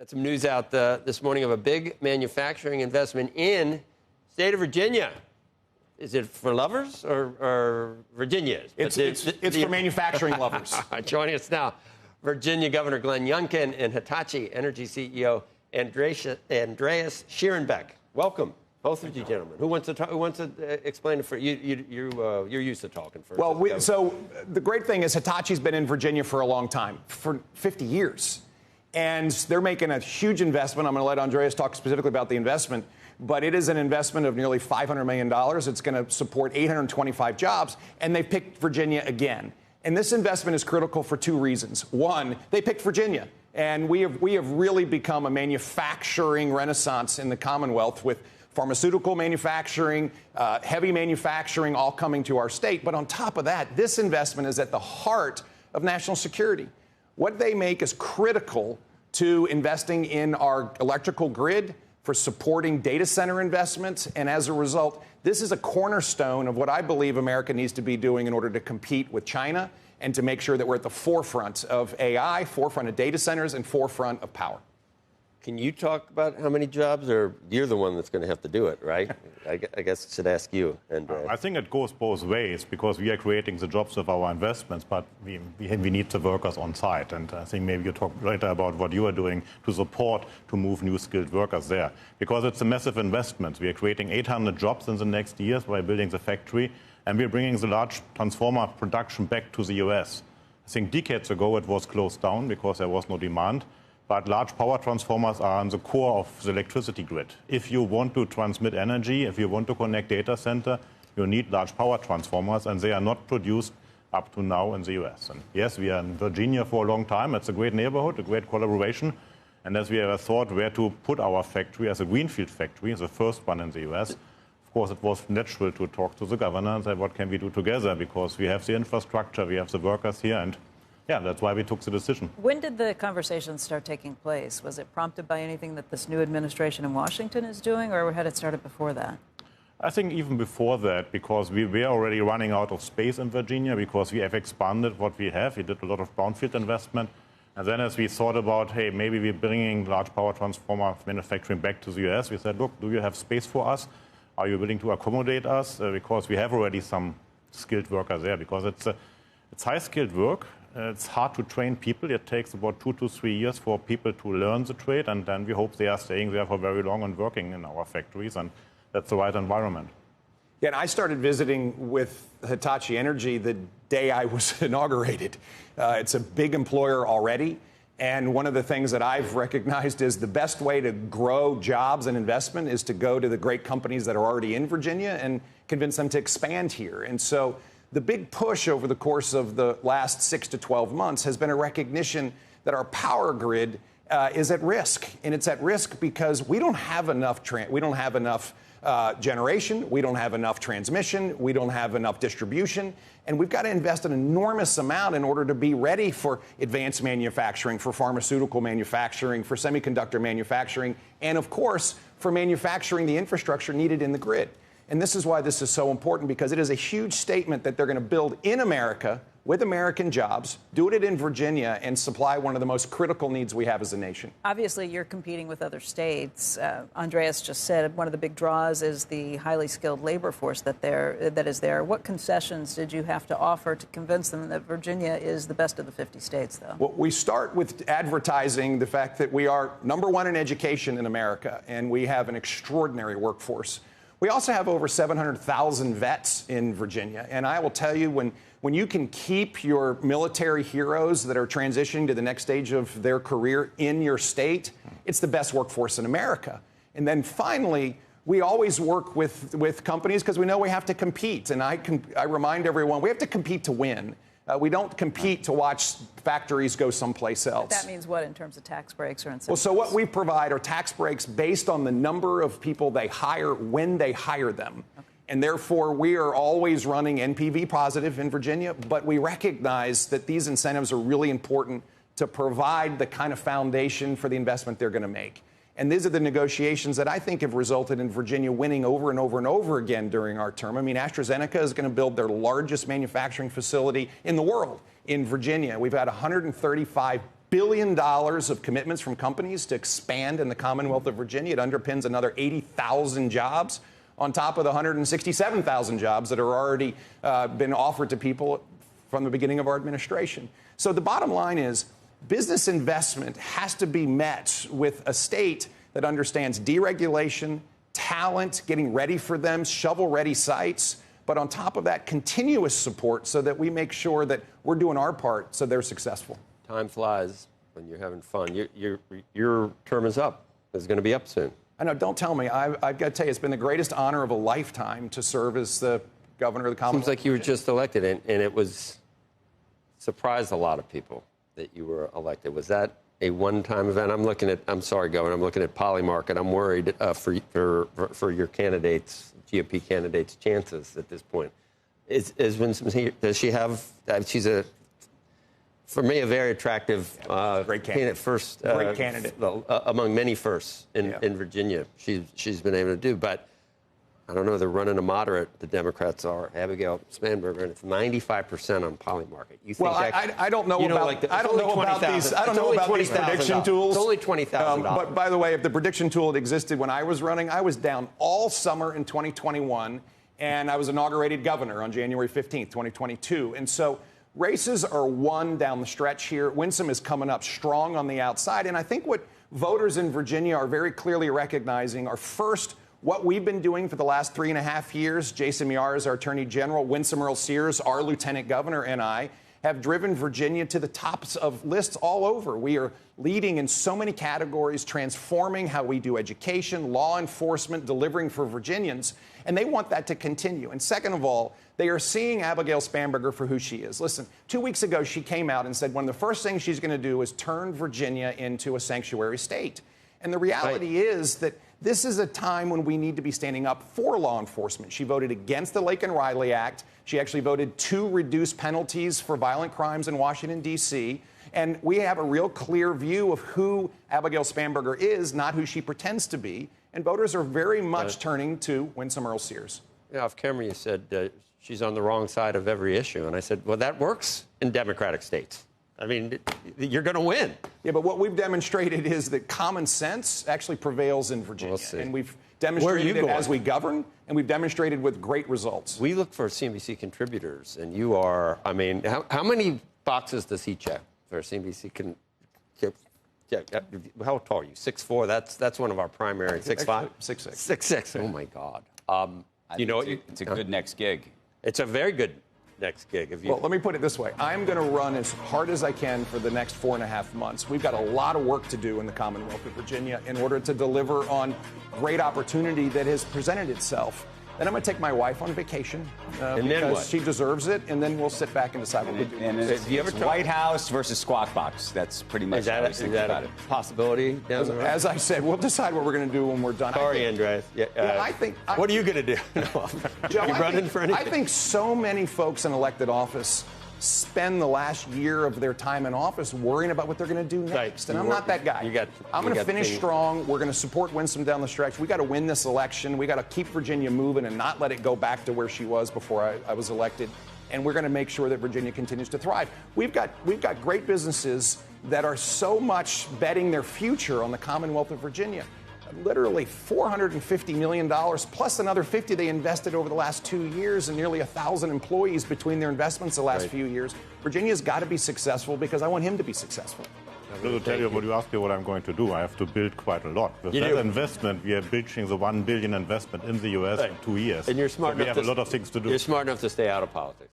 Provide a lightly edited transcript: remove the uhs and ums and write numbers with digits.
Got some news out this morning of a big manufacturing investment in state of Virginia. Is it for lovers or Virginia's? It's for manufacturing lovers. Joining us now, Virginia Governor Glenn Youngkin and Hitachi Energy CEO Andreas Schierenbeck. Welcome, both of you gentlemen. Who wants to explain it for you? You're used to talking first. Well, so the great thing is Hitachi's been in Virginia for a long time, for 50 years. And they're making a huge investment. I'm going to let Andreas talk specifically about the investment. But it is an investment of nearly $500 million. It's going to support 825 jobs. And they've picked Virginia again. And this investment is critical for two reasons. One, they picked Virginia. And we have really become a manufacturing renaissance in the Commonwealth with pharmaceutical manufacturing, heavy manufacturing all coming to our state. But on top of that, this investment is at the heart of national security. What they make is critical to investing in our electrical grid, for supporting data center investments. And as a result, this is a cornerstone of what I believe America needs to be doing in order to compete with China and to make sure that we're at the forefront of AI, forefront of data centers, and forefront of power. Can you talk about how many jobs, or you're the one that's going to have to do it, right? I guess I should ask you. And I think it goes both ways, because we are creating the jobs with our investments, but we need the workers on site. And I think maybe you talk later about what you are doing to support, to move new skilled workers there. Because it's a massive investment. We are creating 800 jobs in the next years by building the factory, and we're bringing the large transformer production back to the US. I think decades ago it was closed down because there was no demand. But large power transformers are in the core of the electricity grid. If you want to transmit energy, if you want to connect data center, you need large power transformers, and they are not produced up to now in the US. And yes, we are in Virginia for a long time. It's a great neighborhood, a great collaboration. And as we have thought where to put our factory as a greenfield factory, the first one in the US, of course, it was natural to talk to the governor and say, what can we do together? Because we have the infrastructure, we have the workers here, and yeah, that's why we took the decision. When did the conversations start taking place? Was it prompted by anything that this new administration in Washington is doing, or had it started before that? I think even before that, because we were already running out of space in Virginia, because we have expanded what we have. We did a lot of brownfield investment. And then as we thought about, hey, maybe we're bringing large power transformer manufacturing back to the US, we said, look, do you have space for us? Are you willing to accommodate us? Because we have already some skilled workers there, because it's high-skilled work. It's hard to train people. It takes about 2 to 3 years for people to learn the trade, and then we hope they are staying there for very long and working in our factories, and that's the right environment. Yeah, and I started visiting with Hitachi Energy the day I was inaugurated. It's a big employer already, and one of the things that I've recognized is the best way to grow jobs and investment is to go to the great companies that are already in Virginia and convince them to expand here. And so the big push over the course of the last 6 to 12 months has been a recognition that our power grid is at risk. And it's at risk because we don't have enough generation, we don't have enough transmission, we don't have enough distribution, and we've got to invest an enormous amount in order to be ready for advanced manufacturing, for pharmaceutical manufacturing, for semiconductor manufacturing, and of course, for manufacturing the infrastructure needed in the grid. And this is why this is so important, because it is a huge statement that they're going to build in America with American jobs, do it in Virginia, and supply one of the most critical needs we have as a nation. Obviously, you're competing with other states. Andreas just said one of the big draws is the highly skilled labor force that is there. What concessions did you have to offer to convince them that Virginia is the best of the 50 states, though? Well, we start with advertising the fact that we are #1 in education in America, and we have an extraordinary workforce. We also have over 700,000 vets in Virginia. And I will tell you, when you can keep your military heroes that are transitioning to the next stage of their career in your state, it's the best workforce in America. And then finally, we always work with companies because we know we have to compete. And I remind everyone, we have to compete to win. We don't compete to watch factories go someplace else. But that means what in terms of tax breaks or incentives? Well, so what we provide are tax breaks based on the number of people they hire when they hire them. Okay. And therefore, we are always running NPV positive in Virginia, but we recognize that these incentives are really important to provide the kind of foundation for the investment they're going to make. And these are the negotiations that I think have resulted in Virginia winning over and over and over again during our term. I mean, AstraZeneca is going to build their largest manufacturing facility in the world in Virginia. We've had $135 billion of commitments from companies to expand in the Commonwealth of Virginia. It underpins another 80,000 jobs on top of the 167,000 jobs that are already been offered to people from the beginning of our administration. So the bottom line is business investment has to be met with a state that understands deregulation, talent, getting ready for them, shovel-ready sites, but on top of that, continuous support so that we make sure that we're doing our part so they're successful. Time flies when you're having fun. Your term is up. It's going to be up soon. I know, don't tell me. I've got to tell you, it's been the greatest honor of a lifetime to serve as the governor of the Commonwealth. Seems like you were just elected, and it was surprised a lot of people that you were elected. Was that a one-time event? I'm sorry, Governor, I'm looking at Polymarket. I'm worried for your candidates, GOP candidates' chances at this point. Is Winsome here? Does she have? She's for me, a very attractive great candidate. Great candidate among many firsts in Virginia. She's been able to do, but I don't know. They're running a moderate. The Democrats are. Abigail Spanberger, and it's 95% on Polymarket. You think well, I don't know about I don't know about these. I don't know about these prediction tools. It's only $20,000. But by the way, if the prediction tool had existed when I was running, I was down all summer in 2021, and I was inaugurated governor on January 15th, 2022, and so. Races are won down the stretch here. Winsome is coming up strong on the outside. And I think what voters in Virginia are very clearly recognizing are first, what we've been doing for the last 3.5 years. Jason Miyares is our Attorney General. Winsome Earle-Sears, our Lieutenant Governor, and I have driven Virginia to the tops of lists all over. We are leading in so many categories, transforming how we do education, law enforcement, delivering for Virginians. And they want that to continue. And second of all, they are seeing Abigail Spanberger for who she is. Listen, 2 weeks ago, she came out and said one of the first things she's going to do is turn Virginia into a sanctuary state. And the reality is that this is a time when we need to be standing up for law enforcement. She voted against the Laken Riley Act. She actually voted to reduce penalties for violent crimes in Washington, D.C. And we have a real clear view of who Abigail Spanberger is, not who she pretends to be. And voters are very much turning to Winsome Earle-Sears. Yeah, off camera you said she's on the wrong side of every issue. And I said, well, that works in Democratic states. I mean, you're going to win. Yeah, but what we've demonstrated is that common sense actually prevails in Virginia. We'll see. And we've demonstrated it as we govern, and we've demonstrated with great results. We look for CNBC contributors, and you are, I mean, how many boxes does he check for CNBC? How tall are you? 6'4"? That's one of our primary. 6'5"? 6'6". 6'6". Oh, my God. You know, it's a good next gig. It's a very good next gig. Well, let me put it this way. I'm going to run as hard as I can for the next 4.5 months. We've got a lot of work to do in the Commonwealth of Virginia in order to deliver on great opportunity that has presented itself. Then I'm going to take my wife on vacation because she deserves it, and then we'll sit back and decide what we do. And it's White House versus Squawk Box. That's pretty much how I think about it. Possibility down the road? As I said, we'll decide what we're going to do when we're done. Sorry, Andreas. I think. What are you going to do? Joe, you running for anything? I think so many folks in elected office spend the last year of their time in office worrying about what they're going to do next. Right. And I'm not that guy. I'm going to finish strong. We're going to support Winsome down the stretch. We got to win this election. We got to keep Virginia moving and not let it go back to where she was before I was elected. And we're going to make sure that Virginia continues to thrive. We've got great businesses that are so much betting their future on the Commonwealth of Virginia. Literally $450 million plus another 50 they invested over the last 2 years, and nearly 1,000 employees between their investments the last few years. Virginia's got to be successful because I want him to be successful. To tell you what you asked me what I'm going to do, I have to build quite a lot. With that investment, we are building the $1 billion investment in the U.S. in 2 years. And you're smart enough. We have a lot of things to do. You're smart enough to stay out of politics.